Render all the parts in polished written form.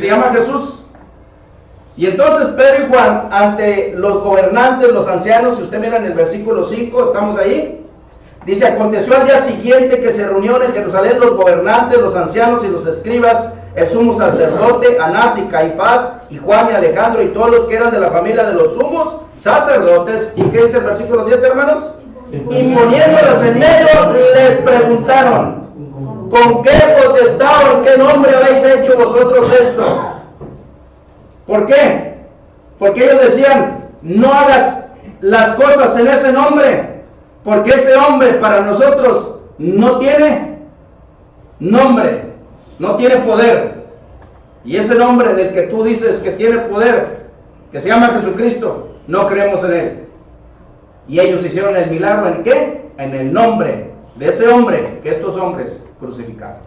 se llama Jesús. Y entonces Pedro y Juan, ante los gobernantes, los ancianos, si usted mira en el versículo 5, estamos ahí, dice: aconteció al día siguiente que se reunieron en Jerusalén los gobernantes, los ancianos y los escribas, el sumo sacerdote, Anás y Caifás, y Juan y Alejandro, y todos los que eran de la familia de los sumos sacerdotes. ¿Y qué dice el versículo 7, hermanos? Y poniéndolos en medio, les preguntaron: ¿con qué potestad o en qué nombre habéis hecho vosotros esto? ¿Por qué? Porque ellos decían: no hagas las cosas en ese nombre, porque ese hombre para nosotros no tiene nombre, no tiene poder. Y ese nombre del que tú dices que tiene poder, que se llama Jesucristo, no creemos en él. Y ellos hicieron el milagro, ¿en qué? En el nombre de ese hombre que estos hombres crucificaron.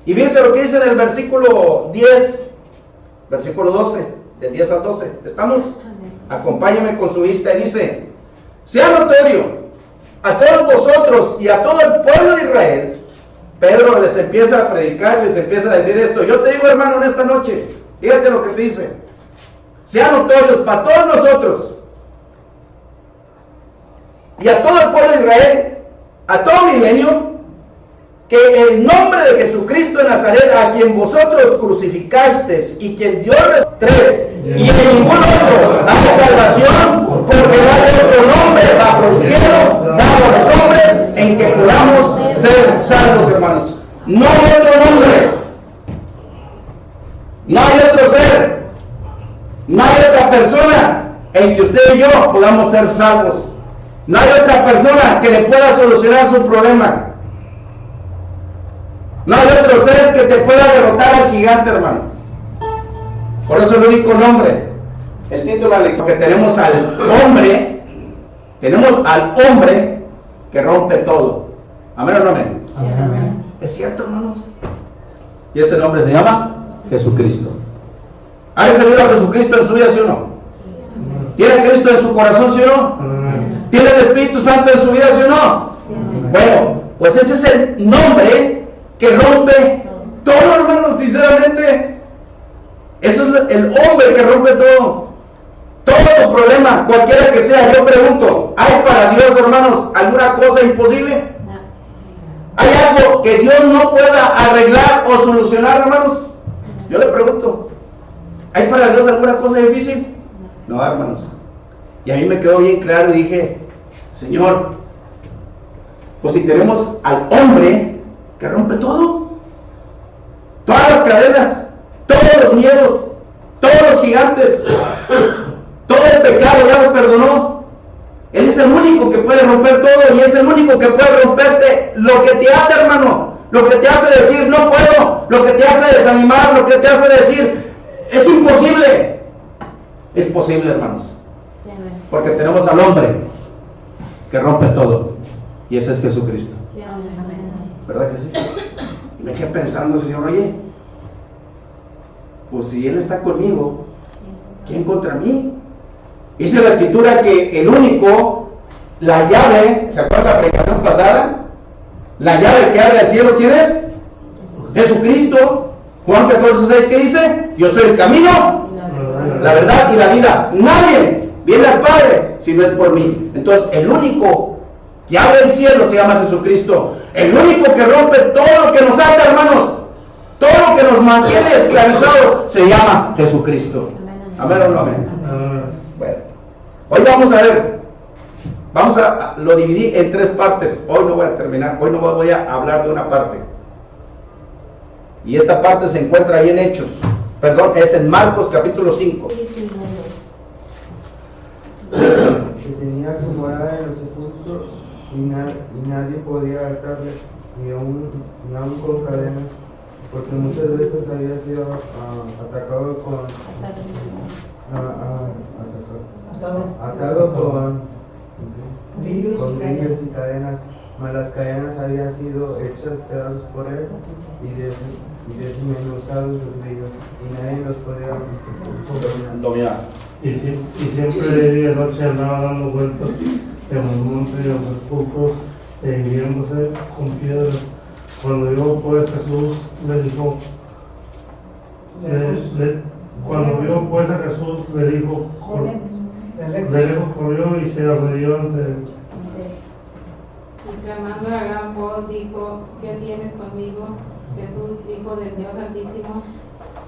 Y fíjense lo que dice en el versículo 10, versículo 12, del 10 al 12. ¿Estamos? Acompáñenme con su vista. Y dice: sea notorio a todos vosotros y a todo el pueblo de Israel. Pedro les empieza a predicar, les empieza a decir esto. Yo te digo, hermano, en esta noche, fíjate lo que te dice: sean notorios para todos nosotros y a todo el pueblo de Israel, a todo milenio, que el nombre de Jesucristo de Nazaret, a quien vosotros crucificasteis y quien Dios tres, y en ningún otro hay salvación, porque no hay otro nombre bajo el cielo dado a los hombres en que podamos ser salvos, hermanos. No hay otro nombre, no hay otro ser, no hay otra persona en que usted y yo podamos ser salvos. No hay otra persona que le pueda solucionar su problema. No hay otro ser que te pueda derrotar al gigante, hermano. Por eso el único nombre, el título de la lección, que tenemos al hombre que rompe todo. ¿Amén o no amén? Amén. ¿Es cierto, hermanos? Y ese nombre se llama Jesucristo. ¿Ha recibido a Jesucristo en su vida, sí o no? ¿Tiene a Cristo en su corazón, sí o no? ¿Tiene el Espíritu Santo en su vida, sí o no? Bueno, pues ese es el nombre que rompe todo, hermanos, sinceramente. Ese es el hombre que rompe todo. Todo tu problema, cualquiera que sea. Yo pregunto: ¿hay para Dios, hermanos, alguna cosa imposible? ¿Hay algo que Dios no pueda arreglar o solucionar, hermanos? Yo le pregunto: ¿hay para Dios alguna cosa difícil? No, hermanos. Y a mí me quedó bien claro y dije: Señor, pues si tenemos al hombre que rompe todo, todas las cadenas, todos los miedos, todos los gigantes, todo el pecado ya lo perdonó. Él es el único que puede romper todo, y es el único que puede romperte lo que te ata, hermano, lo que te hace decir no puedo, lo que te hace desanimar, lo que te hace decir es imposible. Es posible, hermanos, porque tenemos al hombre que rompe todo, y ese es Jesucristo. ¿Verdad que sí? Y me quedé pensando, Señor, oye, pues si Él está conmigo, ¿quién contra mí? Dice la Escritura que el único, la llave, ¿se acuerdan de la predicación pasada? La llave que abre el cielo, ¿quién es? Jesucristo. Juan 14:6, ¿qué dice? Yo soy el camino, la verdad y la vida. Nadie viene al Padre si no es por mí. Entonces, el único que abre el cielo se llama Jesucristo. El único que rompe todo lo que nos ata, hermanos, todo lo que nos mantiene esclavizados, se llama Jesucristo. Amén o no amén. Bueno, hoy vamos a ver, lo dividí en tres partes. Hoy no voy a terminar, hoy no voy a hablar de una parte. Y esta parte se encuentra ahí en Hechos, perdón, es en Marcos capítulo 5. Que tenía su morada en los sepulcros y nadie podía atarle, ni aún con cadenas, porque muchas veces había sido atado con grillos y cadenas, mas las cadenas habían sido hechas pedazos por él y desmenuzados los grillos, y nadie los podía Dominar. Y siempre de día y noche andaba dando vueltas en los montes y en los sepulcros, hiriéndose con piedras. Cuando llegó pues Jesús le dijo: Cuando vio pues a Jesús, le dijo, de lejos corrió y se arrodilló ante él. Y clamando a gran voz dijo: ¿Qué tienes conmigo, Jesús, Hijo del Dios Altísimo?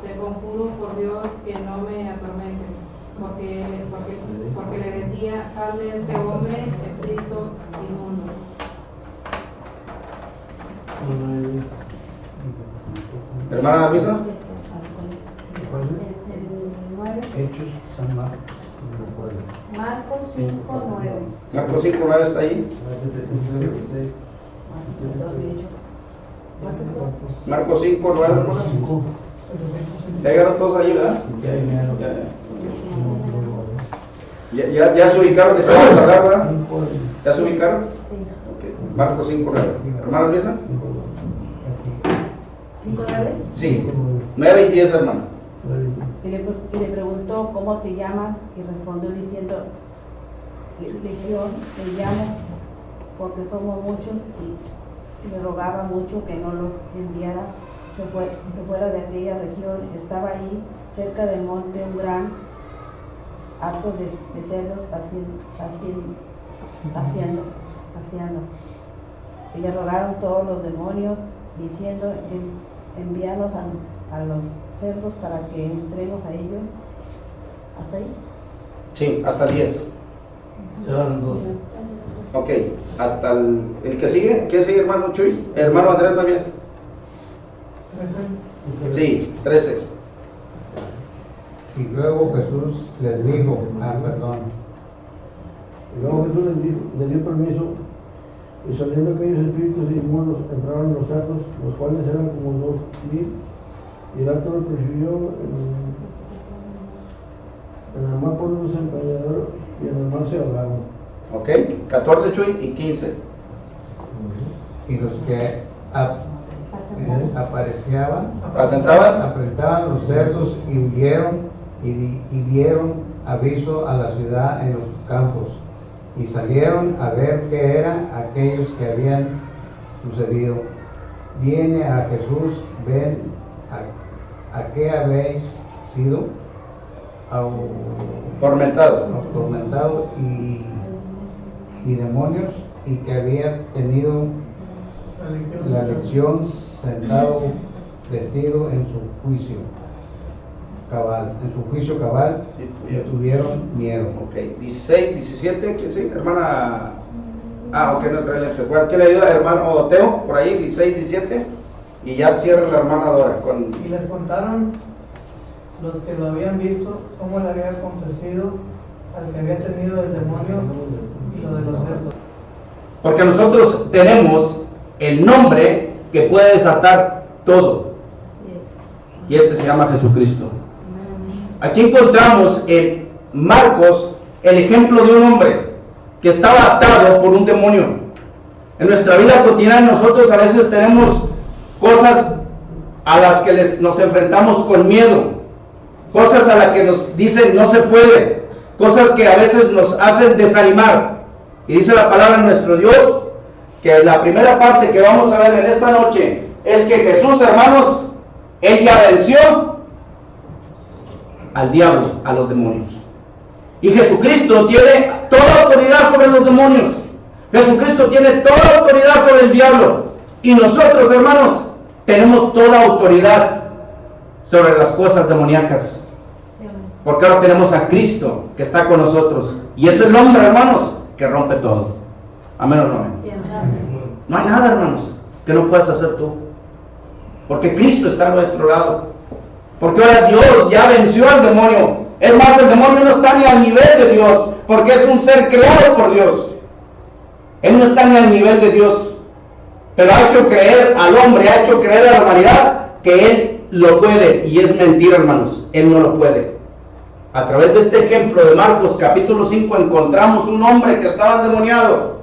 Te conjuro por Dios que no me atormentes. Porque le decía: sal de este hombre, espíritu inmundo. Hermana Luisa. Hechos San Marcos. Marcos 5:9. Marcos 5:9 está ahí. 726. Marcos 5:9. Ya llegaron todos ahí, ¿verdad? Ya se ubicaron de qué vamos a hablar, ¿verdad? ¿Ya se ubicaron? Okay. Marcos 5:9. Hermana Luisa. 5:9. Sí. 9 y 10, hermano. Y le preguntó: ¿cómo te llamas? Y respondió diciendo: Legión, te llamo porque somos muchos. Y le rogaba mucho que no los enviara, se fuera de aquella región. Estaba allí cerca del monte un gran hato de cerdos paseando. Y le rogaron todos los demonios diciendo: envíanos a los cerdos para que entremos a ellos. ¿Hasta ahí? Sí, hasta 10. Ya van dos. Ok, hasta el que sigue. ¿Qué sigue, hermano Chuy? Hermano Andrés también. Sí, 13. Y luego Jesús les dijo, Y luego Jesús les dio permiso, y saliendo aquellos espíritus inmundos entraron en los hatos, los cuales eran como 2,000, y el hato lo persiguió en el mar por un desempeñador, y en el mar se ahogaron. Ok, 14 Chuy y 15. y los que apacentaban los cerdos y huyeron y dieron aviso a la ciudad en los campos, y salieron a ver qué eran aquellos que habían sucedido. Viene a Jesús, ven a qué habéis sido atormentado y demonios, y que había tenido la lección sentado vestido en su juicio cabal, y tuvieron miedo. Ok, 16, 17, ¿quién sigue? Hermana. Ok, no trae lentes. Bueno, ¿quién le ayuda? Hermano Teo, por ahí, 16, 17. Y ya cierra la hermana Dora con. Y les contaron los que lo habían visto cómo le había acontecido al que había tenido el demonio y lo de los cerdos. Porque nosotros tenemos el nombre que puede desatar todo. Y ese se llama Jesucristo. Aquí encontramos en Marcos el ejemplo de un hombre que estaba atado por un demonio. En nuestra vida cotidiana nosotros a veces tenemos cosas a las que nos enfrentamos con miedo, cosas a las que nos dicen no se puede, cosas que a veces nos hacen desanimar. Y dice la palabra de nuestro Dios que la primera parte que vamos a ver en esta noche es que Jesús, hermanos, Él ya venció al diablo, a los demonios. Y Jesucristo tiene toda autoridad sobre los demonios. Jesucristo tiene toda autoridad sobre el diablo. Y nosotros, hermanos, tenemos toda autoridad sobre las cosas demoníacas. Porque ahora tenemos a Cristo que está con nosotros. Y es el hombre, hermanos, que rompe todo. Amén o no amén. No hay nada, hermanos, que no puedas hacer tú. Porque Cristo está a nuestro lado. Porque ahora Dios ya venció al demonio. Es más, el demonio no está ni al nivel de Dios, porque es un ser creado por Dios. Él no está ni al nivel de Dios, pero ha hecho creer al hombre, ha hecho creer a la humanidad que Él lo puede, y es mentira, hermanos. Él no lo puede. A través de este ejemplo de Marcos capítulo 5 encontramos un hombre que estaba endemoniado.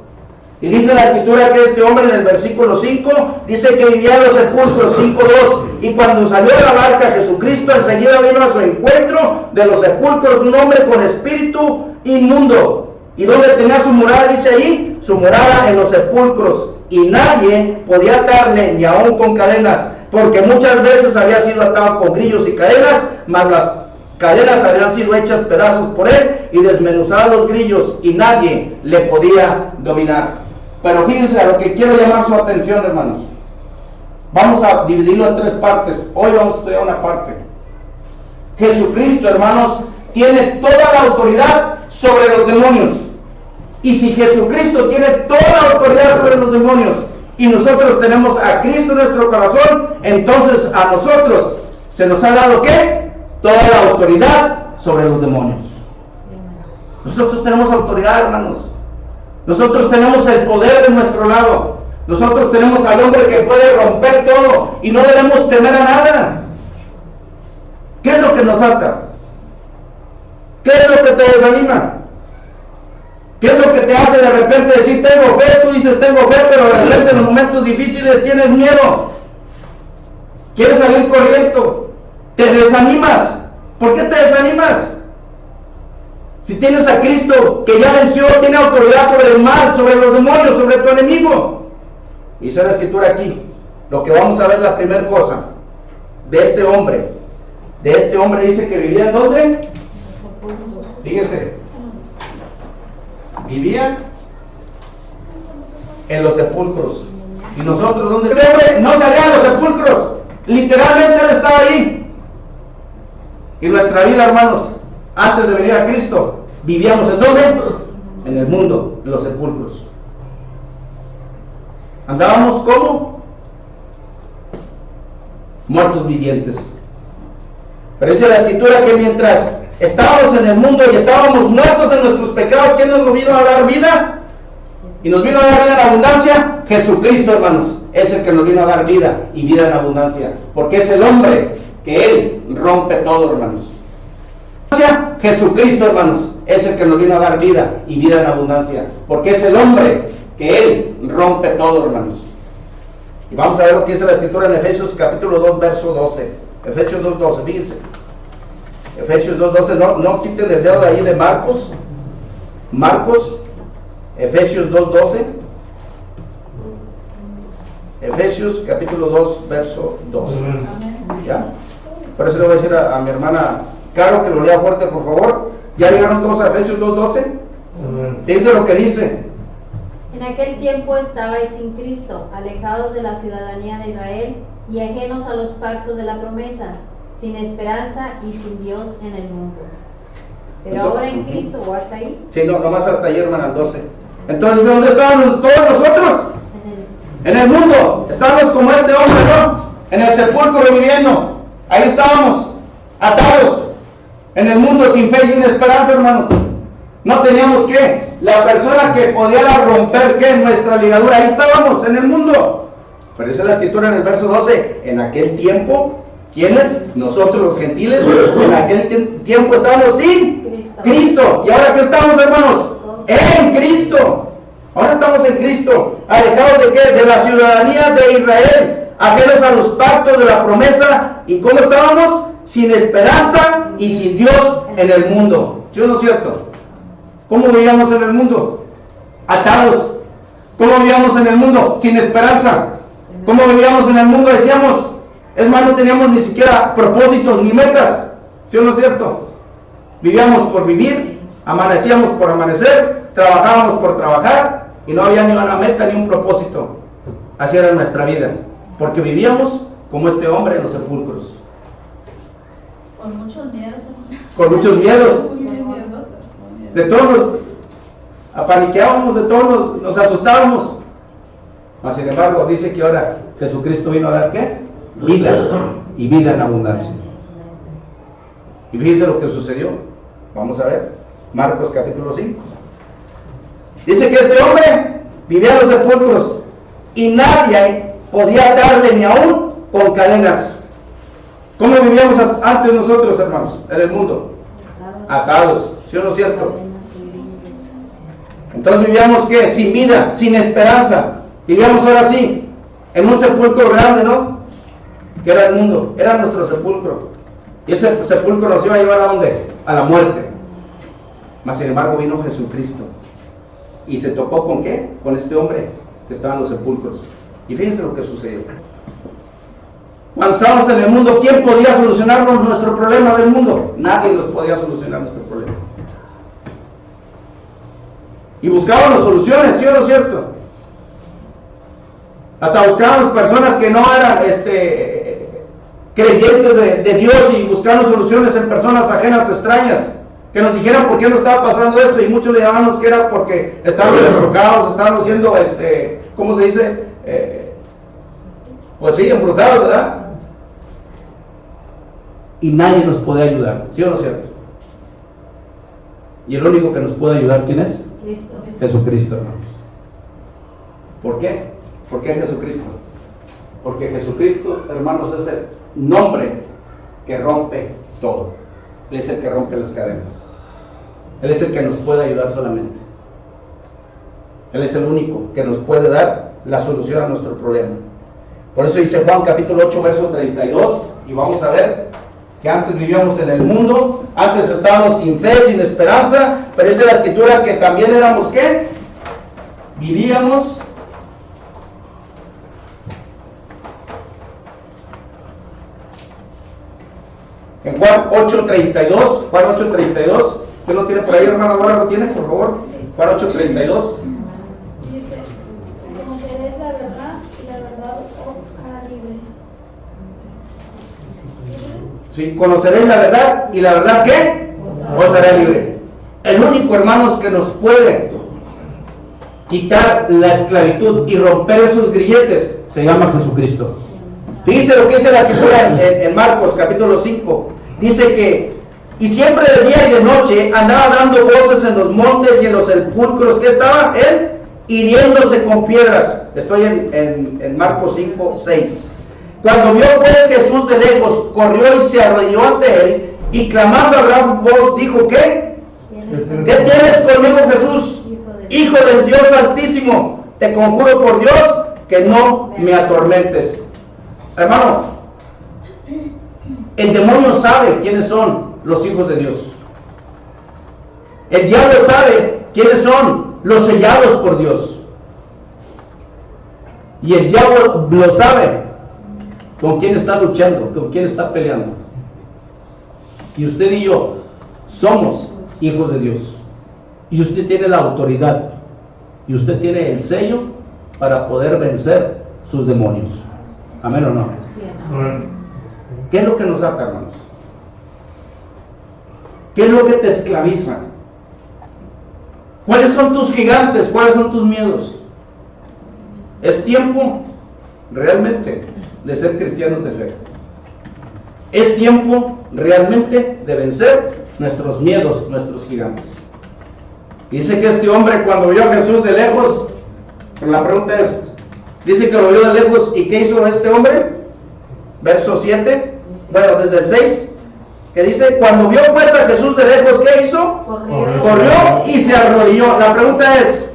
Y dice la escritura que este hombre en el versículo 5 dice que vivía en los sepulcros, 5:2, y cuando salió de la barca Jesucristo enseguida vino a su encuentro de los sepulcros un hombre con espíritu inmundo. ¿Y dónde tenía su morada? Dice ahí, su morada en los sepulcros, y nadie podía atarle ni aún con cadenas, porque muchas veces había sido atado con grillos y cadenas, mas las cadenas habían sido hechas pedazos por él y desmenuzados los grillos, y nadie le podía dominar. Pero fíjense a lo que quiero llamar su atención, hermanos. Vamos a dividirlo en 3 partes. Hoy vamos a estudiar una parte. Jesucristo, hermanos, tiene toda la autoridad sobre los demonios. Y si Jesucristo tiene toda la autoridad sobre los demonios y nosotros tenemos a Cristo en nuestro corazón, entonces a nosotros se nos ha dado ¿qué? Toda la autoridad sobre los demonios. Nosotros tenemos autoridad, hermanos. Nosotros tenemos el poder de nuestro lado. Nosotros tenemos al hombre que puede romper todo y no debemos temer a nada. ¿Qué es lo que nos ata? ¿Qué es lo que te desanima? ¿Qué es lo que te hace de repente decir tengo fe? Tú dices tengo fe, pero de repente en los momentos difíciles tienes miedo. Quieres salir corriendo. Te desanimas. ¿Por qué te desanimas? Si tienes a Cristo que ya venció, tiene autoridad sobre el mal, sobre los demonios, sobre tu enemigo. Y dice la escritura aquí, lo que vamos a ver, la primera cosa de este hombre. De este hombre dice que vivía ¿en dónde? Fíjese. Vivía en los sepulcros. ¿Y nosotros dónde? Este hombre no salía de los sepulcros. Literalmente él estaba ahí. Y nuestra vida, hermanos, antes de venir a Cristo, vivíamos ¿en dónde? En el mundo, en los sepulcros. Andábamos como muertos vivientes. Pero dice la escritura que mientras estábamos en el mundo y estábamos muertos en nuestros pecados, ¿quién nos vino a dar vida? Y nos vino a dar vida en abundancia. Jesucristo, hermanos, es el que nos vino a dar vida y vida en abundancia, porque es el hombre que Él rompe todo, hermanos. Jesucristo, hermanos, es el que nos vino a dar vida y vida en abundancia, porque es el hombre que Él rompe todo, hermanos. Y vamos a ver lo que dice la escritura en Efesios capítulo 2, verso 12. Efesios 2, 12, fíjense. Efesios 2, 12, no quiten el dedo de ahí de Marcos. Marcos, Efesios 2, 12. Efesios capítulo 2, verso 12. ¿Ya? Por eso le voy a decir a mi hermana Caro que lo lea fuerte, por favor. ¿Ya llegaron todos a Efesios 2, 12? Dice lo que dice. En aquel tiempo estabais sin Cristo, alejados de la ciudadanía de Israel y ajenos a los pactos de la promesa, sin esperanza y sin Dios en el mundo. Pero entonces, ahora en Cristo, ¿o hasta ahí? Sí, no, nomás hasta ayer, hermana, al 12. Entonces, ¿dónde estábamos todos nosotros? En el mundo. Estábamos como este hombre, ¿no? En el sepulcro viviendo. Ahí estábamos, atados. En el mundo sin fe y sin esperanza, hermanos. No teníamos que, la persona que podía romper que nuestra ligadura, ahí estábamos en el mundo. Pero dice la escritura en el verso 12, en aquel tiempo, ¿quiénes? Nosotros los gentiles, en aquel tiempo estábamos sin Cristo. ¿Y ahora qué estamos, hermanos? En Cristo. Ahora estamos en Cristo. ¿Alejados de qué? De la ciudadanía de Israel, ajenos a los pactos de la promesa. ¿Y cómo estábamos? Sin esperanza y sin Dios en el mundo. ¿Sí o no es cierto? ¿Cómo vivíamos en el mundo? Atados. ¿Cómo vivíamos en el mundo? Sin esperanza. ¿Cómo vivíamos en el mundo? Decíamos, es más, no teníamos ni siquiera propósitos ni metas. ¿Sí o no es cierto? Vivíamos por vivir, amanecíamos por amanecer, trabajábamos por trabajar y no había ni una meta ni un propósito. Así era nuestra vida, porque vivíamos como este hombre en los sepulcros. Con muchos miedos. Con muchos miedos. De todos nos apaniqueábamos, de todos nos asustábamos. Mas sin embargo dice que ahora Jesucristo vino a dar ¿qué? Vida, y vida en abundancia. Y fíjense lo que sucedió. Vamos a ver Marcos capítulo 5. Dice que este hombre vivía en los sepulcros y nadie podía atarle ni aún con cadenas. ¿Cómo vivíamos antes nosotros, hermanos, en el mundo? Atados, ¿sí o no es cierto? Entonces vivíamos ¿qué? Sin vida, sin esperanza. Vivíamos ahora sí, en un sepulcro grande, ¿no? Que era el mundo, era nuestro sepulcro. Y ese sepulcro nos iba a llevar ¿a dónde? A la muerte. Mas sin embargo vino Jesucristo. Y se topó ¿con qué? Con este hombre que estaba en los sepulcros. Y fíjense lo que sucedió. Cuando estábamos en el mundo, ¿quién podía solucionarnos nuestro problema del mundo? Nadie nos podía solucionar nuestro problema. Y buscábamos soluciones, ¿sí o no es cierto? Hasta buscábamos personas que no eran creyentes de Dios y buscábamos soluciones en personas ajenas, extrañas, que nos dijeran por qué no estaba pasando esto, y muchos le llamábamos que era porque estábamos embrujados, estábamos siendo, ¿cómo se dice? Pues sí, embrujados, ¿verdad? Y nadie nos puede ayudar, ¿sí o no es cierto? Y el único que nos puede ayudar, ¿quién es? Cristo. Jesucristo, hermanos. ¿Por qué? ¿Por qué Jesucristo? Porque Jesucristo, hermanos, es el nombre que rompe todo. Él es el que rompe las cadenas. Él es el que nos puede ayudar solamente. Él es el único que nos puede dar la solución a nuestro problema. Por eso dice Juan capítulo 8, verso 32, y vamos a ver que antes vivíamos en el mundo, antes estábamos sin fe, sin esperanza, pero dice la escritura que también éramos ¿qué? Vivíamos en Juan 8:32, Juan 8:32, ¿quién lo tiene por ahí, hermano? ¿Ahora lo tiene, por favor? Juan 8:32. Dice, conoceréis la verdad y la verdad os hará libre. Sí, conoceréis la verdad y la verdad ¿qué? Os hará libre. El único, hermanos, que nos puede quitar la esclavitud y romper esos grilletes se llama Jesucristo. Fíjense lo que dice la escritura en Marcos capítulo 5. Dice que, y siempre de día y de noche andaba dando voces en los montes y en los sepulcros. ¿Qué estaba? Él hiriéndose con piedras. Estoy en Marcos 5:6. Cuando vio pues Jesús de lejos, corrió y se arrodilló ante él, y clamando a gran voz dijo, ¿qué? ¿Qué tienes conmigo, Jesús? Hijo del Dios Altísimo, te conjuro por Dios que no me atormentes. Hermano, el demonio sabe quiénes son los hijos de Dios. El diablo sabe quiénes son los sellados por Dios. Y el diablo lo sabe con quién está luchando, con quién está peleando. Y usted y yo somos hijos de Dios. Y usted tiene la autoridad. Y usted tiene el sello para poder vencer sus demonios. ¿Amén o no? ¿Qué es lo que nos ata, hermanos? ¿Qué es lo que te esclaviza? ¿Cuáles son tus gigantes? ¿Cuáles son tus miedos? Es tiempo realmente de ser cristianos de fe. Es tiempo realmente de vencer nuestros miedos, nuestros gigantes. Dice que este hombre, cuando vio a Jesús de lejos, la pregunta es, dice que lo vio de lejos, ¿y qué hizo este hombre? Verso 7, bueno, desde el 6, que dice, cuando vio pues a Jesús de lejos, ¿qué hizo? Corrió y se arrodilló. La pregunta es,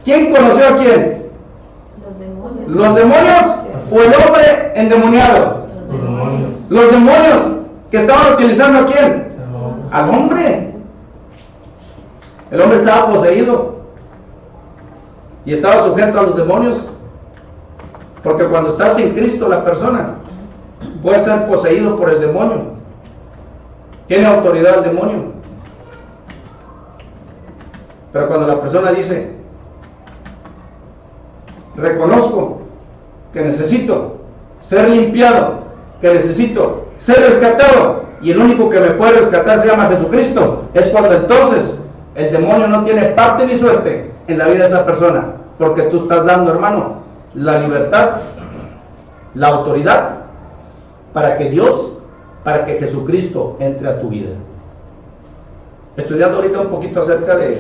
¿quién conoció a quién? ¿Los demonios o el hombre endemoniado? Los demonios que estaban utilizando a quién? Al hombre. El hombre estaba poseído y estaba sujeto a los demonios, porque cuando está sin Cristo la persona puede ser poseído por el demonio. Tiene autoridad el demonio. Pero cuando la persona dice, reconozco que necesito ser limpiado, que necesito ser rescatado, y el único que me puede rescatar se llama Jesucristo, es cuando entonces el demonio no tiene parte ni suerte en la vida de esa persona, porque tú estás dando, hermano, la libertad, la autoridad, para que Dios, para que Jesucristo entre a tu vida. Estudiando ahorita un poquito acerca de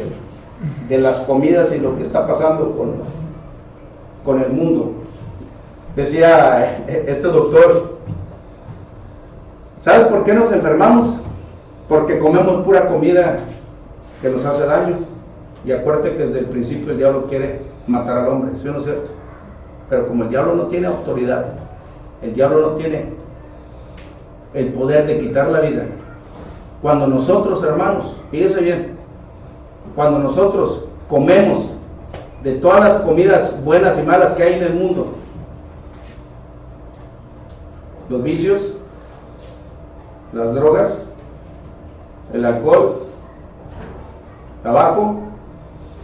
las comidas y lo que está pasando con el mundo, decía este doctor, ¿sabes por qué nos enfermamos? Porque comemos pura comida que nos hace daño. Y acuérdate que desde el principio el diablo quiere matar al hombre, ¿sí o no es cierto? Pero como el diablo no tiene autoridad, el diablo no tiene el poder de quitar la vida, cuando nosotros, hermanos, fíjense bien, cuando nosotros comemos de todas las comidas buenas y malas que hay en el mundo, los vicios, las drogas, el alcohol, tabaco,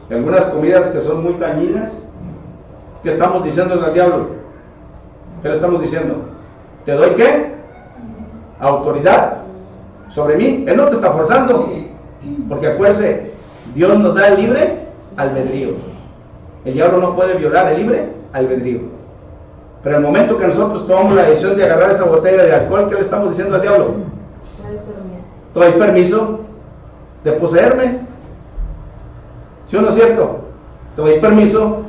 y algunas comidas que son muy dañinas. ¿Qué estamos diciendo al diablo? ¿Qué le estamos diciendo? ¿Te doy qué? Autoridad sobre mí. Él no te está forzando, porque acuérdese, Dios nos da el libre albedrío. El diablo no puede violar el libre albedrío. Pero en el momento que nosotros tomamos la decisión de agarrar esa botella de alcohol, ¿qué le estamos diciendo al diablo? Te doy permiso de poseerme. ¿Sí o no es cierto? Te doy permiso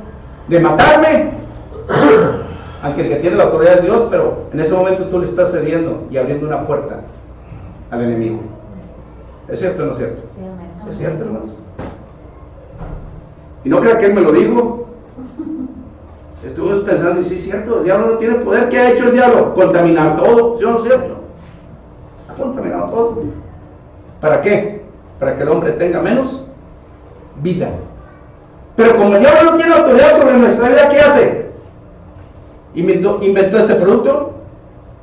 de matarme. Aunque el que tiene la autoridad es Dios, pero en ese momento tú le estás cediendo y abriendo una puerta al enemigo. ¿Es cierto o no es cierto? Es cierto, hermanos. Y no crea que él me lo dijo. Estuve pensando y sí es cierto, el diablo no tiene poder. ¿Qué ha hecho el diablo? Contaminar todo, ¿sí o no es cierto? Ha contaminado todo. ¿Para qué? Para que el hombre tenga menos vida. Pero como el diablo no tiene autoridad sobre nuestra vida, ¿qué hace? Inventó este producto,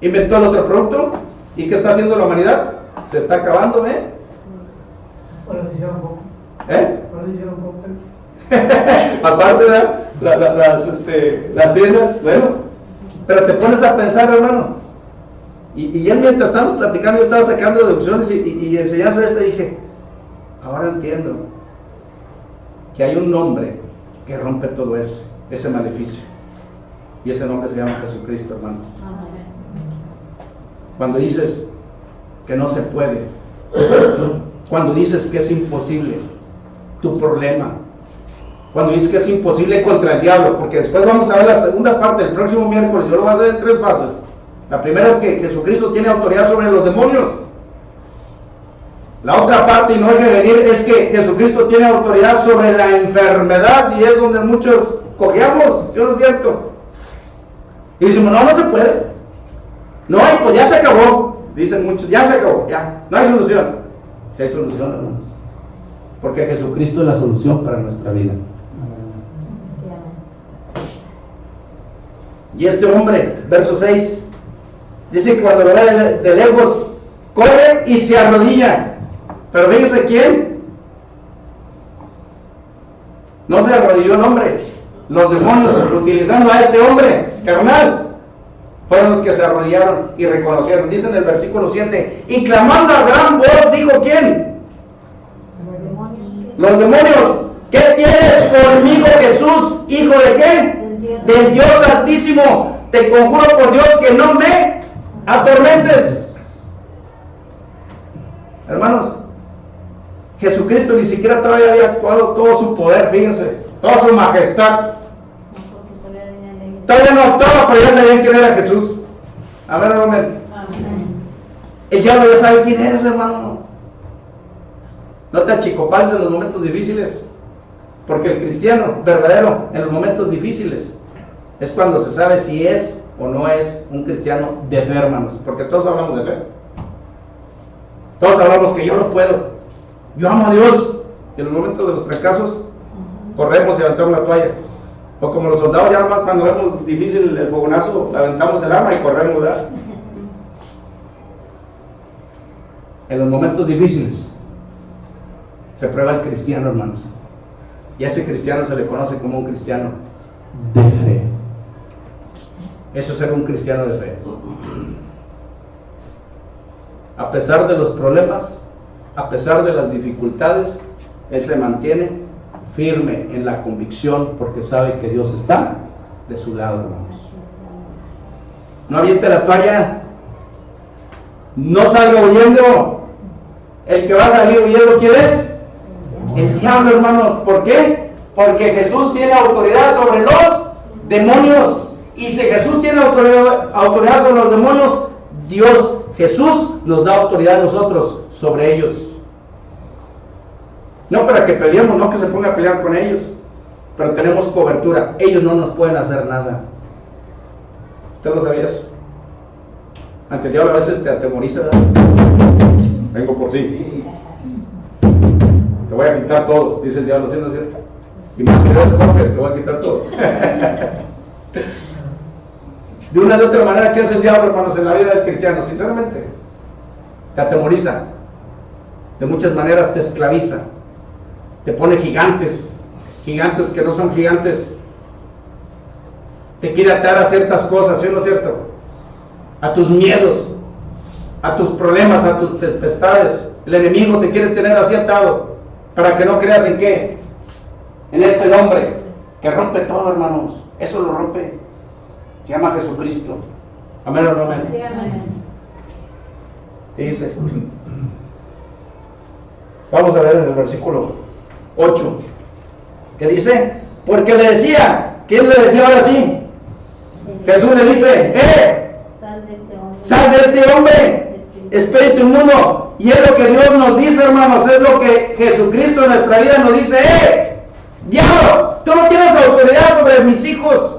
inventó el otro producto, ¿y qué está haciendo la humanidad? Se está acabando, ¿eh? Ahora se hicieron poco. ¿Eh? Ahora se hicieron poco. Aparte de las tiendas, bueno, pero te pones a pensar, hermano, y él mientras estábamos platicando, yo estaba sacando deducciones y enseñanza esta, y dije, ahora entiendo que hay un nombre que rompe todo eso, ese maleficio, y ese nombre se llama Jesucristo, hermanos. Cuando dices que no se puede, cuando dices que es imposible tu problema, cuando dices que es imposible contra el diablo, porque después vamos a ver la segunda parte el próximo miércoles, yo lo voy a hacer en 3 fases. La primera es que Jesucristo tiene autoridad sobre los demonios. La otra parte, y no deje de venir, es que Jesucristo tiene autoridad sobre la enfermedad, y es donde muchos cojeamos, ¿sí o no es cierto? Y decimos, no se puede. No, y pues ya se acabó, dicen muchos, ya se acabó, ya, no hay solución. Sí hay solución, hermanos, porque Jesucristo es la solución para nuestra vida. Y este hombre, verso 6, dice que cuando lo ve de lejos, corre y se arrodilla. Pero fíjense quién. No se arrodilló el hombre. Los demonios, utilizando a este hombre carnal, fueron los que se arrodillaron y reconocieron. Dice en el versículo 7, y clamando a gran voz, dijo ¿quién? Los demonios. ¿Qué tienes conmigo, Jesús, hijo de qué? Del Dios Altísimo. Te conjuro por Dios que no me atormentes. Hermanos, Jesucristo ni siquiera todavía había actuado todo su poder, fíjense, toda su majestad. Todavía no actuaba, pero ya sabían quién era Jesús. Amén, amén. El diablo ya sabe quién eres, hermano. No te achicopales en los momentos difíciles, porque el cristiano verdadero en los momentos difíciles es cuando se sabe si es o no es un cristiano de fe, hermanos, porque todos hablamos de fe. Todos hablamos que yo no puedo, yo amo a Dios, y en los momentos de los fracasos corremos y aventamos la toalla. O como los soldados, ya nomás cuando vemos difícil el fogonazo, aventamos el arma y corremos, ¿verdad? En los momentos difíciles se prueba el cristiano, hermanos, y a ese cristiano se le conoce como un cristiano de fe. Eso es ser un cristiano de fe. A pesar de los problemas, a pesar de las dificultades, él se mantiene firme en la convicción, porque sabe que Dios está de su lado, hermanos. No aviente la toalla, no salga huyendo. El que va a salir huyendo, ¿quién es? El diablo, hermanos. ¿Por qué? Porque Jesús tiene autoridad sobre los demonios. Y si Jesús tiene autoridad sobre los demonios, Dios, Jesús, nos da autoridad a nosotros sobre ellos. No para que peleemos, no que se ponga a pelear con ellos, pero tenemos cobertura. Ellos no nos pueden hacer nada. ¿Usted lo sabía eso? Aunque el diablo a veces te atemoriza, ¿verdad? Vengo por ti. Te voy a quitar todo, dice el diablo, ¿sí no es cierto? Y más si eres hombre, te voy a quitar todo. De una de otra manera, ¿qué hace el diablo, hermanos, en la vida del cristiano? Sinceramente, te atemoriza. De muchas maneras te esclaviza. Te pone gigantes. Gigantes que no son gigantes. Te quiere atar a ciertas cosas, ¿sí o no es cierto? A tus miedos, a tus problemas, a tus tempestades. El enemigo te quiere tener así atado para que no creas en qué. En este hombre que rompe todo, hermanos. Eso lo rompe. Se llama Jesucristo. Amén o no amén. Sí, amén. Y dice, vamos a ver en el versículo 8, que dice, porque le decía, ¿quién le decía ahora sí? Jesús le dice, Sal de este hombre. sal de este hombre, espíritu inmundo. Y es lo que Dios nos dice, hermanos, es lo que Jesucristo en nuestra vida nos dice, diablo, tú no tienes autoridad sobre mis hijos.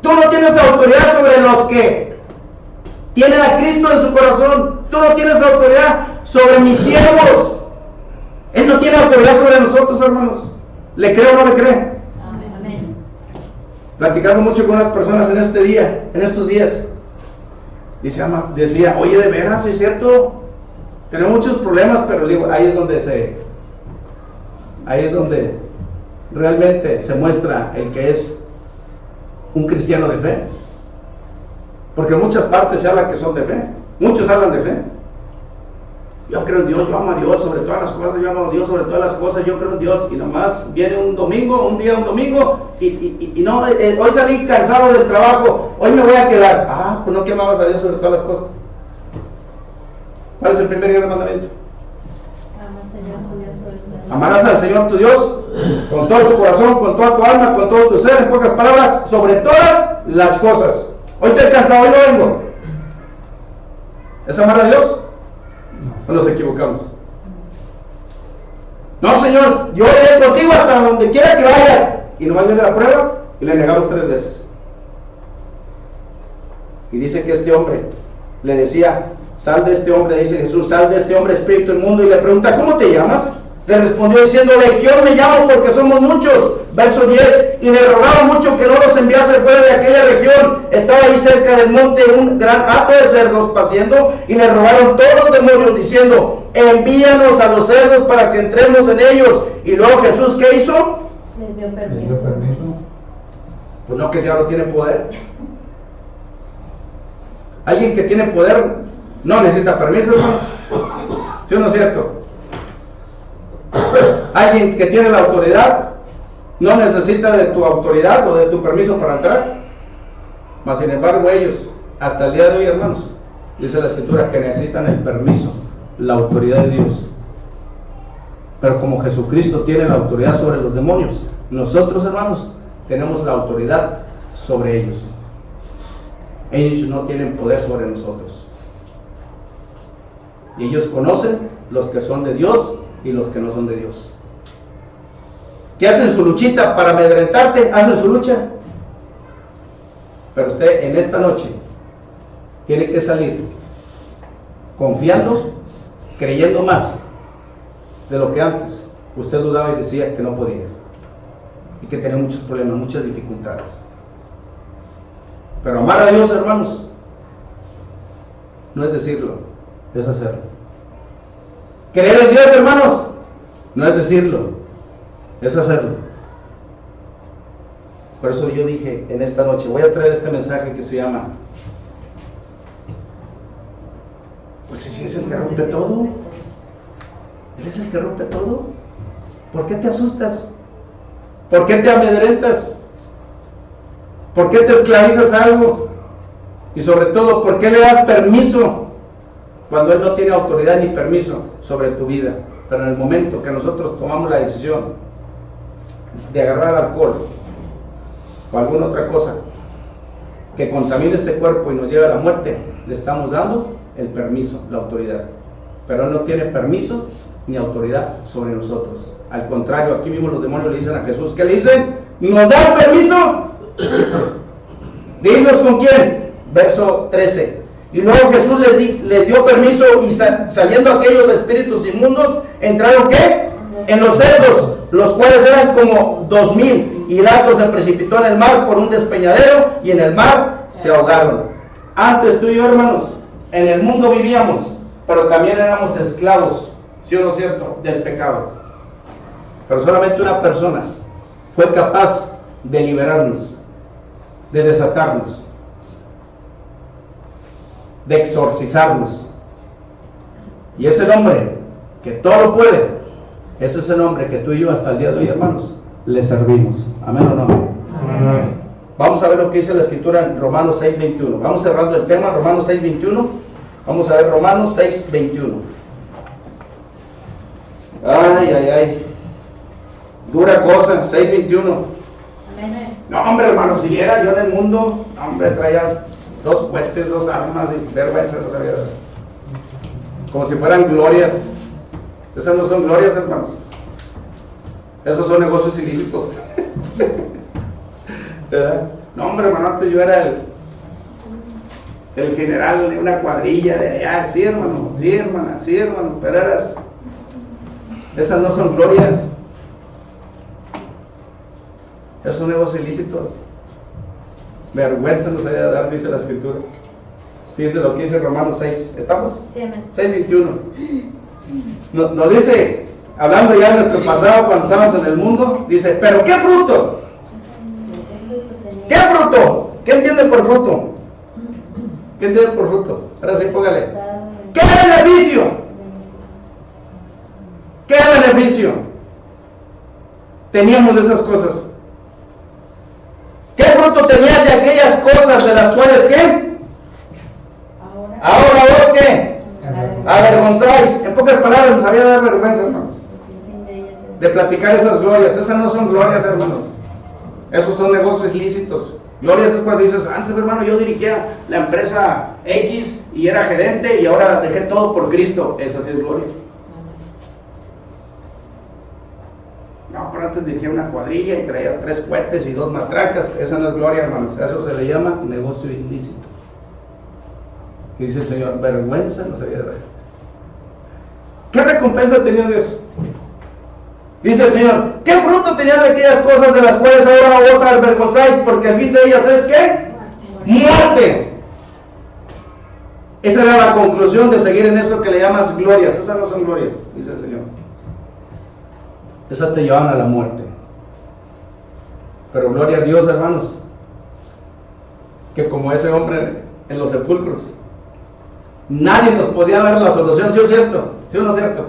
Tú no tienes autoridad sobre los que tienen a Cristo en su corazón. Tú no tienes autoridad sobre mis siervos. Él no tiene autoridad sobre nosotros, hermanos. ¿Le cree o no le cree? Amén. Platicando mucho con unas personas en estos días. Decía, oye, de veras, ¿es cierto? Tenemos muchos problemas, pero digo, ahí es donde realmente se muestra el que es un cristiano de fe. Porque en muchas partes se habla que son de fe. Muchos hablan de fe. Yo creo en Dios, yo amo a Dios sobre todas las cosas, yo amo a Dios sobre todas las cosas, yo creo en Dios. Y nomás viene un domingo, y no, hoy salí cansado del trabajo, hoy me voy a quedar. Pues no, que amabas a Dios sobre todas las cosas. ¿Cuál es el primer y gran mandamiento? Amarás al Señor tu Dios con todo tu corazón, con toda tu alma, con todo tu ser, en pocas palabras, sobre todas las cosas. Hoy te he cansado, hoy no vengo. ¿Es amar a Dios? ¿O nos equivocamos? No, Señor, yo iré contigo hasta donde quiera que vayas. Y nomás viene la prueba y le negamos 3 veces. Y dice que este hombre le decía, sal de este hombre, dice Jesús, sal de este hombre, espíritu inmundo. Y le pregunta, ¿cómo te llamas? Le respondió diciendo, Legión me llamo porque somos muchos. Verso 10, y le rogaba mucho que no los enviase fuera de aquella región. Estaba ahí cerca del monte un gran hato de cerdos paciendo, y le rogaron todos los demonios diciendo, envíanos a los cerdos para que entremos en ellos. Y luego Jesús, ¿qué hizo? Les dio permiso. Pues no, que el diablo tiene poder. Alguien que tiene poder no necesita permiso, hermanos. ¿Sí o no es cierto? Alguien que tiene la autoridad no necesita de tu autoridad o de tu permiso para entrar. Mas sin embargo ellos, hasta el día de hoy, hermanos, dice la Escritura que necesitan el permiso, la autoridad de Dios. Pero como Jesucristo tiene la autoridad sobre los demonios, nosotros, hermanos, tenemos la autoridad sobre ellos. Ellos no tienen poder sobre nosotros. Y ellos conocen los que son de Dios y los que no son de Dios. ¿Qué hacen su luchita para amedrentarte? Hacen su lucha. Pero usted en esta noche tiene que salir confiando, creyendo más de lo que antes usted dudaba y decía que no podía, y que tenía muchos problemas, muchas dificultades. Pero amar a Dios, hermanos, no es decirlo, es hacerlo. Creer en Dios, hermanos, no es decirlo, es hacerlo. Por eso yo dije en esta noche, voy a traer este mensaje que se llama, pues si es el que rompe todo, Él es el que rompe todo. ¿Por qué te asustas? ¿Por qué te amedrentas? ¿Por qué te esclavizas a algo? Y sobre todo, ¿por qué le das permiso cuando Él no tiene autoridad ni permiso sobre tu vida? Pero en el momento que nosotros tomamos la decisión de agarrar el alcohol o alguna otra cosa que contamine este cuerpo y nos lleve a la muerte, le estamos dando el permiso, la autoridad. Pero Él no tiene permiso ni autoridad sobre nosotros. Al contrario, aquí mismo los demonios le dicen a Jesús, ¿qué le dicen? ¿Nos da el permiso? Dinos con quién. Verso 13. Y luego Jesús les dio permiso, y saliendo aquellos espíritus inmundos, entraron ¿qué? en los cerdos, los cuales eran como 2000, y Dato se precipitó en el mar por un despeñadero, y en el mar se ahogaron. Antes tú y yo, hermanos, en el mundo vivíamos, pero también éramos esclavos, ¿sí o no es cierto?, del pecado. Pero solamente una persona fue capaz de liberarnos, de desatarnos, de exorcizarnos. Y ese nombre que todo lo puede, ese es el nombre que tú y yo hasta el día de hoy, hermanos, le servimos. Amén o no. Amén. Vamos a ver lo que dice la escritura en Romanos 6:21. Vamos cerrando el tema, Romanos 6:21. Vamos a ver Romanos 6:21. Ay, ay, ay. Dura cosa, 6:21. No, hombre, hermano, si viera yo en el mundo, hombre, traía 2 cohetes, 2 armas y vergüenza, no sabía. Como si fueran glorias. Esas no son glorias, hermanos. Esos son negocios ilícitos. ¿Verdad? No, hombre, hermano, antes yo era el general de una cuadrilla de allá. Sí, hermano, sí, hermana, sí, hermano, pero esas no son glorias. Esos son negocios ilícitos. Vergüenza nos había de dar, dice la escritura. Fíjese lo que dice Romanos 6. ¿Estamos? 6:21. Nos dice, hablando ya de nuestro pasado cuando estábamos en el mundo, dice, pero ¿qué fruto? ¿Qué fruto? ¿Qué entiende por fruto? ¿Qué entiende por fruto? Ahora sí, póngale. ¿Qué beneficio? ¿Qué beneficio teníamos de esas cosas? ¿Qué fruto tenías de aquellas cosas de las cuales qué? Ahora vos qué? Avergonzáis. En pocas palabras, nos había dado vergüenza, hermanos, de platicar esas glorias. Esas no son glorias, hermanos. Esos son negocios ilícitos. Glorias es cuando dices, antes, hermano, yo dirigía la empresa X y era gerente y ahora dejé todo por Cristo. Esa sí es gloria. No, pero antes dirigía una cuadrilla y traía 3 cohetes y 2 matracas. Esa no es gloria, hermanos. A eso se le llama negocio ilícito. Y dice el Señor, vergüenza no sabía de ver. ¿Qué recompensa tenía de eso? Dice el Señor, ¿qué fruto tenía de aquellas cosas de las cuales ahora vos avergonzáis? Porque el fin de ellas es ¿qué? Muerte. Esa era la conclusión de seguir en eso que le llamas glorias. Esas no son glorias, dice el Señor. Esas te llevan a la muerte. Pero gloria a Dios, hermanos, que como ese hombre en los sepulcros, nadie nos podía dar la solución. ¿Sí o cierto? ¿Sí o no es cierto?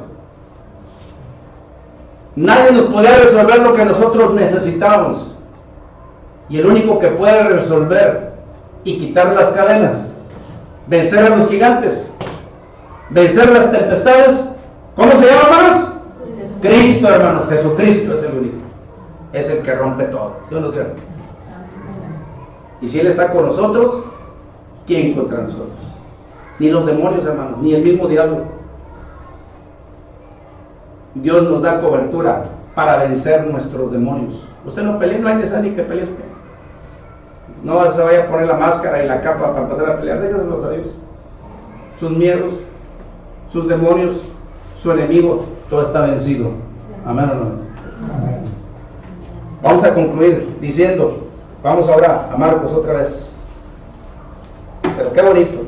Nadie nos podía resolver lo que nosotros necesitábamos. Y el único que puede resolver y quitar las cadenas, vencer a los gigantes, vencer las tempestades, ¿cómo se llama, hermanos? Cristo, hermanos. Jesucristo es el único. Es el que rompe todo. ¿Sí o no es cierto? Y si Él está con nosotros, ¿quién contra nosotros? Ni los demonios, hermanos, ni el mismo diablo. Dios nos da cobertura para vencer nuestros demonios. Usted no pelee, no hay necesidad ni que pelee usted. No se vaya a poner la máscara y la capa para empezar a pelear. Déjaselos a Dios. Sus miedos, sus demonios, su enemigo, todo está vencido. Amén o no. Amén. Vamos a concluir diciendo, vamos ahora a Marcos otra vez. Pero qué bonito.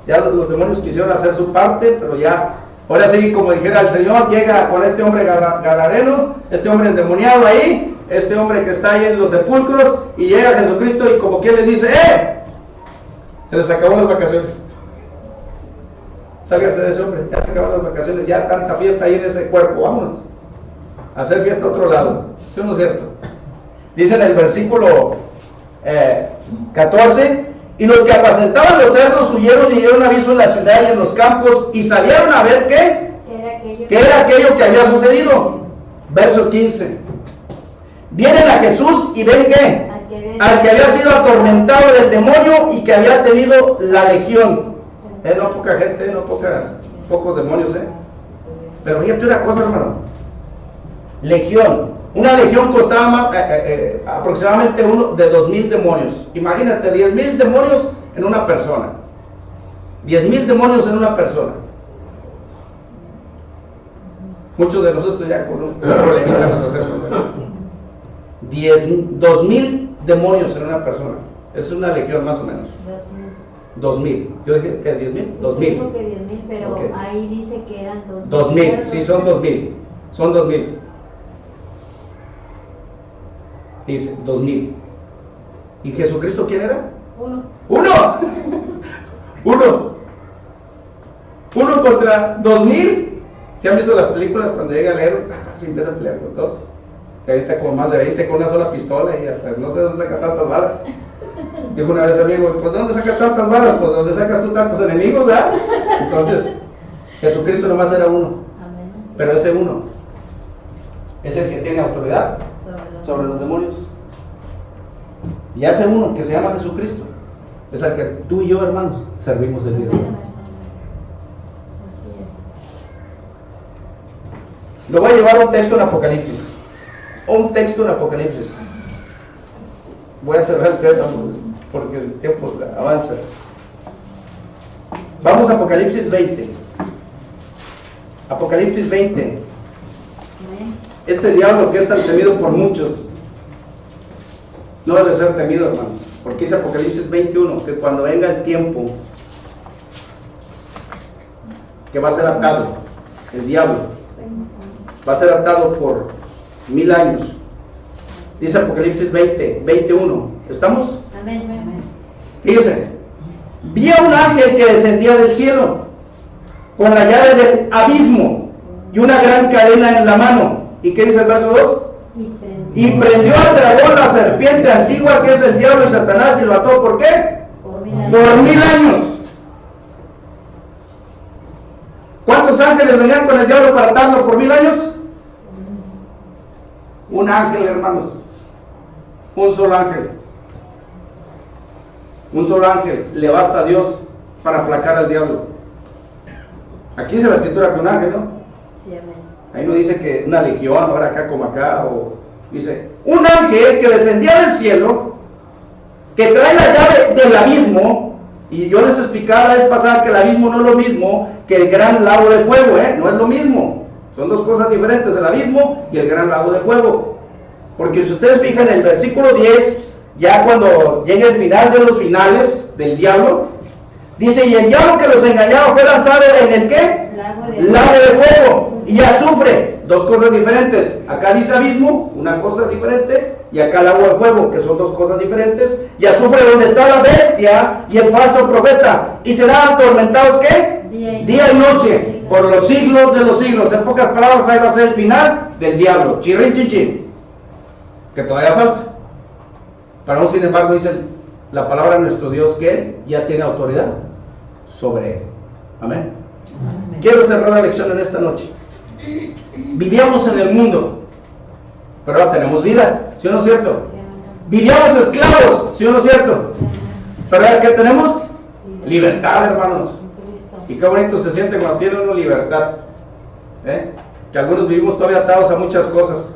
Ya los demonios quisieron hacer su parte, pero ya, ahora sí, como dijera el Señor, llega con este hombre gadareno, este hombre endemoniado ahí, este hombre que está ahí en los sepulcros, y llega Jesucristo y como quien le dice, se les acabó las vacaciones. Sálgase de ese hombre, ya se acabaron las vacaciones, ya tanta fiesta ahí en ese cuerpo, vámonos a hacer fiesta a otro lado. ¿Sí o no es cierto? Dice en el versículo 14, y los que apacentaban los cerdos huyeron y dieron aviso en la ciudad y en los campos y salieron a ver qué era aquello que había sucedido. Verso 15. Vienen a Jesús y ven qué, al que había sido atormentado del demonio y que había tenido la legión. No poca gente, no pocos demonios, Pero fíjate una cosa, hermano. Legión. Una legión costaba aproximadamente de 2,000 demonios. Imagínate, 10,000 demonios en una persona. 10,000 demonios en una persona. Muchos de nosotros ya con un problema nos hacemos. 2,000 demonios en una persona. Es una legión más o menos. 2,000. Yo dije que 10,000. 2,000. Dijo que 10,000, pero Okay. ahí dice que eran 2,000. 2,000, sí, son 2,000. Son 2,000. Dice 2,000. ¿Y Jesucristo quién era? Uno. ¡Uno! Uno contra 2,000. ¿Se han visto las películas cuando llega el héroe? Se empieza a pelear con todos. Se avienta como más de 20 con una sola pistola y hasta no sé dónde saca tantas balas. Dijo una vez amigo, pues ¿de dónde sacas tantas balas? Pues ¿de dónde sacas tú tantos enemigos, verdad? Entonces, Jesucristo nomás era uno. Pero ese uno es el que tiene autoridad sobre los demonios. Y ese uno que se llama Jesucristo es al que tú y yo, hermanos, servimos el día de hoy. Lo voy a llevar a un texto en Apocalipsis. Voy a cerrar el tema porque el tiempo avanza. Vamos a Apocalipsis 20. Apocalipsis 20. Este diablo que es tan temido por muchos no debe ser temido, hermanos, porque dice Apocalipsis 21 que cuando venga el tiempo que va a ser atado, el diablo va a ser atado por 1000 años. Dice Apocalipsis 20, 21. ¿Estamos? Amén. Fíjense, vi a un ángel que descendía del cielo con la llave del abismo y una gran cadena en la mano. ¿Y qué dice el verso 2? Y prendió al dragón, la serpiente antigua, que es el diablo y Satanás, y lo ató. ¿Por qué? Por 1000 años. Por 1000 años. ¿Cuántos ángeles venían con el diablo para atarlo por 1000 años? Un ángel, hermanos. Un solo ángel. Un solo ángel. Le basta a Dios para aplacar al diablo. Aquí dice la escritura que un ángel, ¿no? Sí, amén. Ahí no dice que una legión, ahora acá como acá, o dice un ángel que descendía del cielo, que trae la llave del abismo. Y yo les explicaba la vez pasada que el abismo no es lo mismo que el gran lago de fuego, no es lo mismo. Son dos cosas diferentes, el abismo y el gran lago de fuego. Porque si ustedes fijan en el versículo 10, ya cuando llega el final de los finales del diablo, dice, y el diablo que los engañaba fue lanzado en el ¿qué? Lago de fuego y azufre. Dos cosas diferentes. Acá dice abismo, una cosa diferente, y acá lago de fuego, que son dos cosas diferentes. Y azufre donde está la bestia y el falso profeta. Y serán atormentados ¿qué? Día y noche, por los siglos de los siglos. En pocas palabras, ahí va a ser el final del diablo. Chirrin, chin, chin. Que todavía falta. Pero aún sin embargo dice la palabra de nuestro Dios que Él ya tiene autoridad sobre él. Amén. Quiero cerrar la lección en esta noche. Vivíamos en el mundo, pero ahora tenemos vida, ¿sí o no es cierto? Vivíamos esclavos, ¿sí o no es cierto? Pero ahora ¿qué tenemos? Libertad, hermanos. Y qué bonito se siente cuando tiene uno libertad. Que algunos vivimos todavía atados a muchas cosas.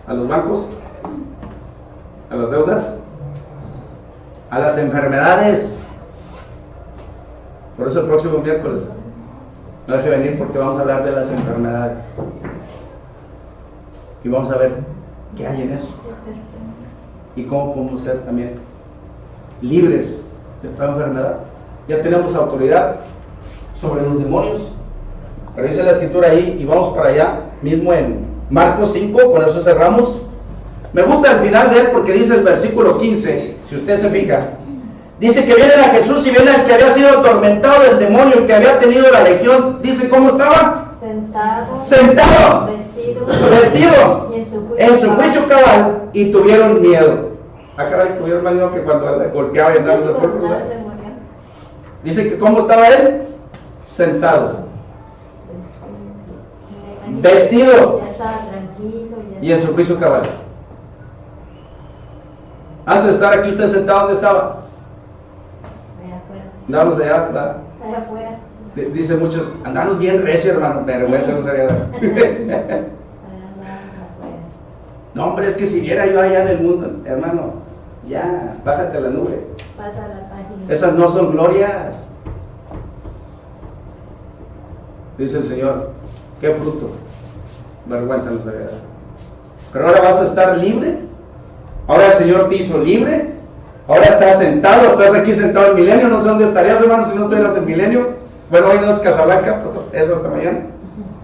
A los bancos, a las deudas, a las enfermedades. Por eso el próximo miércoles no deje venir, porque vamos a hablar de las enfermedades y vamos a ver qué hay en eso y cómo podemos ser también libres de toda enfermedad. Ya tenemos autoridad sobre los demonios, pero dice la escritura ahí, y vamos para allá mismo en Marcos 5, con eso cerramos. Me gusta el final de él porque dice el versículo 15, si usted se fija, dice que vienen a Jesús y viene el que había sido atormentado del demonio, el que había tenido la legión. Dice cómo estaba. Sentado, vestido y en su juicio cabal, y tuvieron miedo. Ah, caray, tuvieron más miedo que cuando le golpeaba y andaba de cuerpo. Dice que cómo estaba él, sentado, vestido y en su juicio cabal. Antes de estar aquí usted sentado, ¿dónde estaba? Andábamos de allá afuera. Dicen muchos, andamos bien recio, hermano, vergüenza no sería dar. No, hombre, es que si viera yo allá en el mundo, hermano, ya, bájate a la nube. Pasa la página. Esas no son glorias. Dice el Señor, ¿Qué fruto? Vergüenza nos debe dar. Pero ahora vas a estar libre. Ahora el Señor te hizo libre. Ahora estás sentado, estás aquí sentado en Milenio. No sé dónde estarías, hermano, si no estuvieras en Milenio. Bueno, hoy no es Casablanca, pues eso hasta mañana.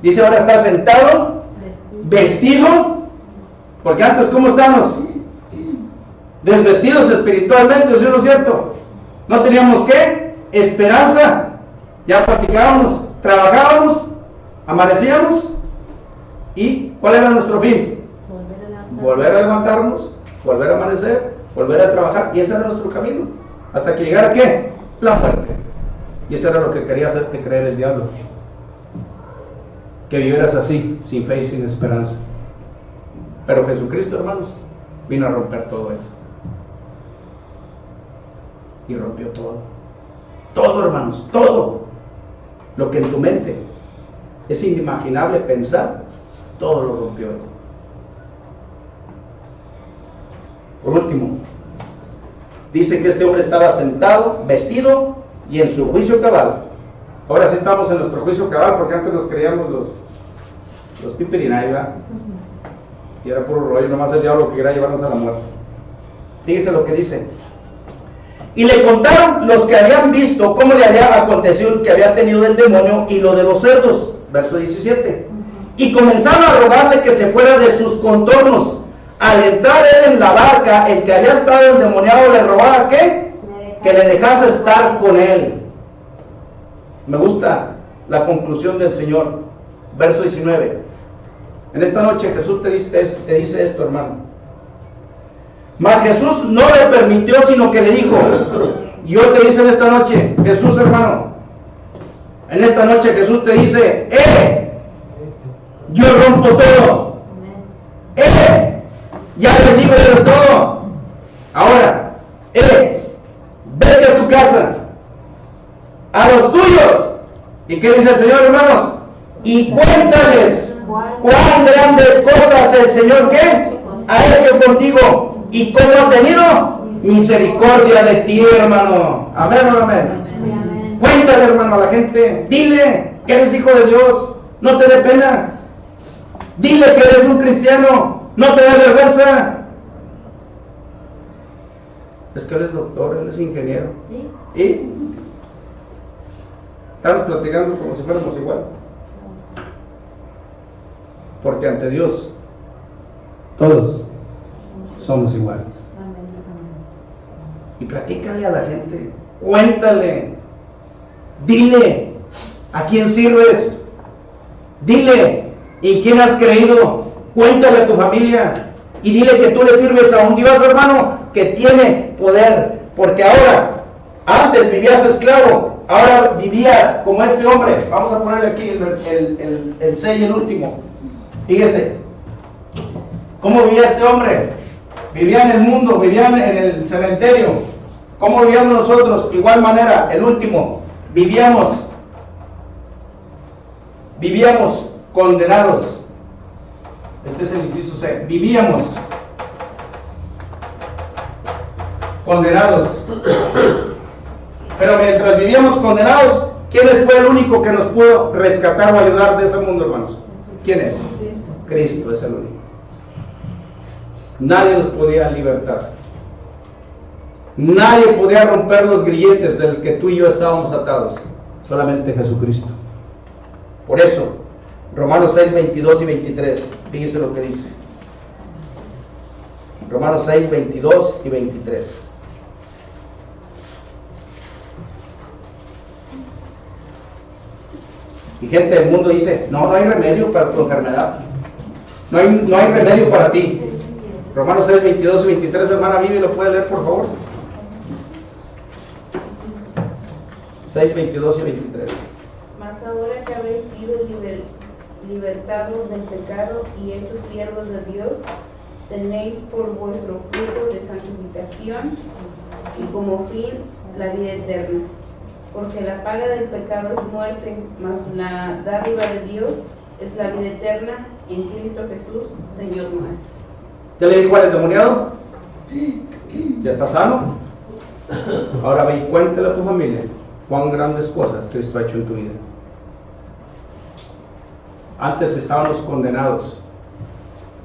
Dice, ahora estás sentado, vestido. Porque antes, ¿cómo estábamos? Desvestidos espiritualmente, ¿sí o no es cierto? No teníamos ¿qué? Esperanza. Ya practicábamos, trabajábamos, amanecíamos. ¿Y cuál era nuestro fin? Volver a levantarnos, volver a amanecer, volver a trabajar. Y ese era nuestro camino. Hasta que llegara ¿qué? La muerte. Y eso era lo que quería hacerte creer el diablo. Que vivieras así, sin fe y sin esperanza. Pero Jesucristo, hermanos, vino a romper todo eso. Y rompió todo. Todo, hermanos, todo. Lo que en tu mente es inimaginable pensar, todo lo rompió. Por último, dice que este hombre estaba sentado, vestido y en su juicio cabal. Ahora sí estamos en nuestro juicio cabal, porque antes nos creíamos los pipirinaiva. Y era puro rollo, nomás el diablo que quería llevarnos a la muerte. Dice lo que dice. Y le contaron los que habían visto cómo le había acontecido que había tenido el demonio y lo de los cerdos. Verso 17. Y comenzaron a rogarle que se fuera de sus contornos. Al entrar él en la barca, el que había estado endemoniado le rogaba ¿qué? Que le dejase estar con él. Me gusta la conclusión del Señor. Verso 19. En esta noche Jesús te dice esto, hermano. Mas Jesús no le permitió, sino que le dijo, y hoy te dice en esta noche, Jesús, hermano, en esta noche Jesús te dice, yo rompo todo, ya eres libre de todo, ahora, vete a tu casa, a los tuyos, ¿y qué dice el Señor, hermanos? Y cuéntales cuán grandes cosas el Señor, ¿qué? Ha hecho contigo. ¿Y cómo ha tenido? Misericordia de ti, hermano. Amén o amén. Cuéntale, hermano, a la gente. Dile que eres hijo de Dios. No te dé pena. Dile que eres un cristiano. No te dé vergüenza. Es que él es doctor, él es ingeniero. ¿Y? Estamos platicando como si fuéramos igual. Porque ante Dios, todos somos iguales. Y platícale a la gente, cuéntale, dile a quién sirves, dile en quién has creído, cuéntale a tu familia y dile que tú le sirves a un Dios, hermano, que tiene poder. Porque ahora, antes vivías esclavo, ahora vivías como este hombre. Vamos a ponerle aquí el 6 y el último. Fíjese, ¿cómo vivía este hombre? Vivía en el mundo, vivía en el cementerio. ¿Cómo vivíamos nosotros? Igual manera, el último, vivíamos condenados. Este es el inciso C. Vivíamos condenados. Pero mientras vivíamos condenados, ¿quién fue el único que nos pudo rescatar o ayudar de ese mundo, hermanos? ¿Quién es? Cristo es el único. Nadie nos podía libertar. Nadie podía romper los grilletes del que tú y yo estábamos atados. Solamente Jesucristo. Por eso, Romanos 6, 22 y 23. Fíjese lo que dice. Romanos 6, 22 y 23. Y gente del mundo dice, no hay remedio para tu enfermedad. No hay remedio para ti. Romanos 6, 22 y 23, hermana Vivi, ¿lo puede leer, por favor? 6, 22 y 23. Mas ahora que habéis sido libertados del pecado y hechos siervos de Dios, tenéis por vuestro fruto de santificación y como fin la vida eterna. Porque la paga del pecado es muerte, mas la dádiva de Dios es la vida eterna en Cristo Jesús, Señor nuestro. ¿Ya le dijo al endemoniado? ¿Ya está sano? Ahora ve y cuéntale a tu familia cuán grandes cosas Cristo ha hecho en tu vida. Antes estábamos condenados.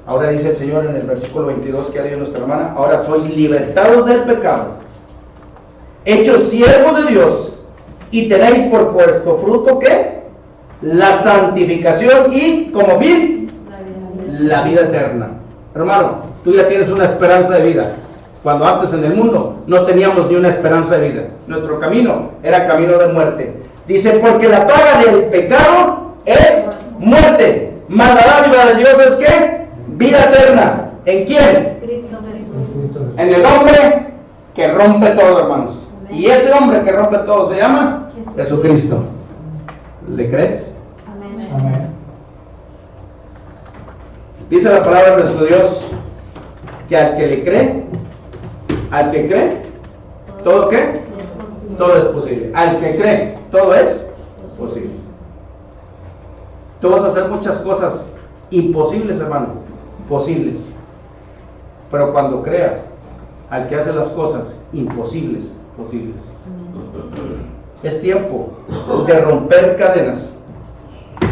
Ahora dice el Señor en el versículo 22 que ha leído nuestra hermana, ahora sois libertados del pecado, hechos siervos de Dios, y tenéis por vuestro fruto, ¿qué? La santificación y, como fin, la vida eterna. Hermano, tú ya tienes una esperanza de vida. Cuando antes en el mundo no teníamos ni una esperanza de vida. Nuestro camino era camino de muerte. Dice, porque la paga del pecado es muerte, mas la dádiva de Dios es ¿qué? Vida eterna. ¿En quién? Cristo Jesús. En el hombre que rompe todo, hermanos. Amén. Y ese hombre que rompe todo se llama Jesucristo. ¿Le crees? Amén. Amén. Dice la palabra de nuestro Dios que al que le cree, al que cree, ¿todo qué? Es posible. Todo es posible. Al que cree, todo es posible. Tú vas a hacer muchas cosas imposibles, hermano, posibles. Pero cuando creas al que hace las cosas imposibles, posibles. Es tiempo de romper cadenas.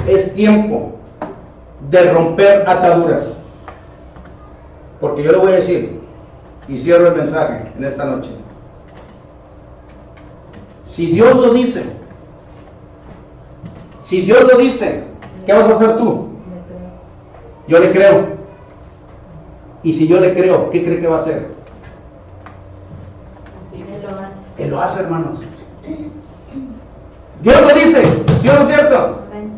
Es tiempo de romper ataduras. Porque yo le voy a decir, y cierro el mensaje en esta noche. Si Dios lo dice, ¿qué vas a hacer tú? Yo le creo. Y si yo le creo, ¿qué cree que va a hacer? Él lo hace. Él lo hace, hermanos. Dios lo dice, ¿sí o no es cierto? Amén.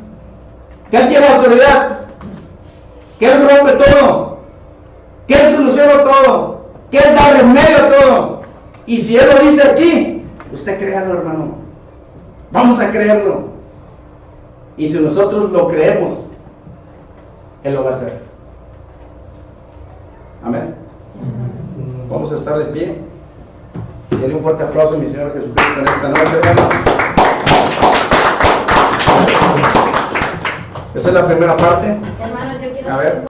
Que Él tiene autoridad, que Él rompe todo, que Él soluciona todo, que Él da remedio a todo. Y si Él lo dice aquí, usted créalo, hermano. Vamos a creerlo. Y si nosotros lo creemos, Él lo va a hacer. Amén. Vamos a estar de pie. Y dale un fuerte aplauso a mi Señor Jesucristo en esta noche, hermano. Esa es la primera parte. Hermanos, yo quiero A ver.